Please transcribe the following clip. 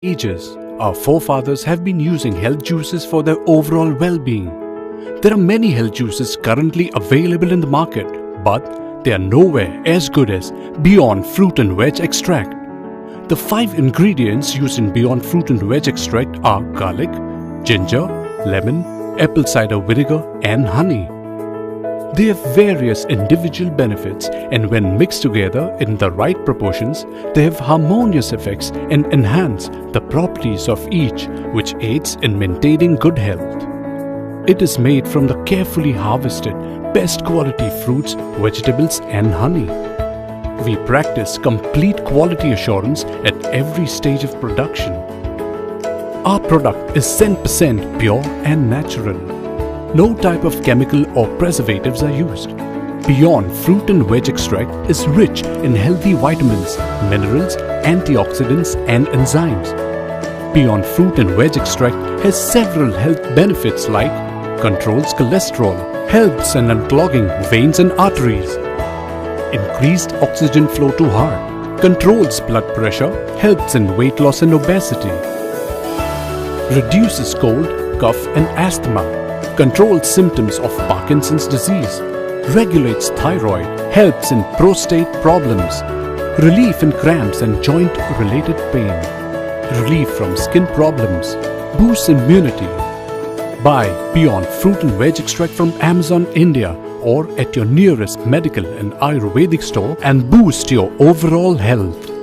ages, our forefathers have been using health juices for their overall well-being. There are many health juices currently available in the market, but they are nowhere as good as Beyond Fruit and Veg Extract. The 5 ingredients used in Beyond Fruit and Veg Extract are garlic, ginger, lemon, apple cider vinegar and honey. They have various individual benefits, and when mixed together in the right proportions, they have harmonious effects and enhance the properties of each, which aids in maintaining good health. It is made from the carefully harvested, best quality fruits, vegetables and honey. We practice complete quality assurance at every stage of production. Our product is 100% pure and natural. No type of chemical or preservatives are used. Beyond Fruit and Veg Extract is rich in healthy vitamins, minerals, antioxidants and enzymes. Beyond Fruit and Veg Extract has several health benefits like controls cholesterol, helps in unclogging veins and arteries, increased oxygen flow to heart, controls blood pressure, helps in weight loss and obesity, reduces cold, cough and asthma, controls symptoms of Parkinson's disease, regulates thyroid, helps in prostate problems, relief in cramps and joint-related pain, relief from skin problems, boosts immunity. Buy Beyond Fruit and Veg Extract from Amazon India or at your nearest medical and Ayurvedic store and boost your overall health.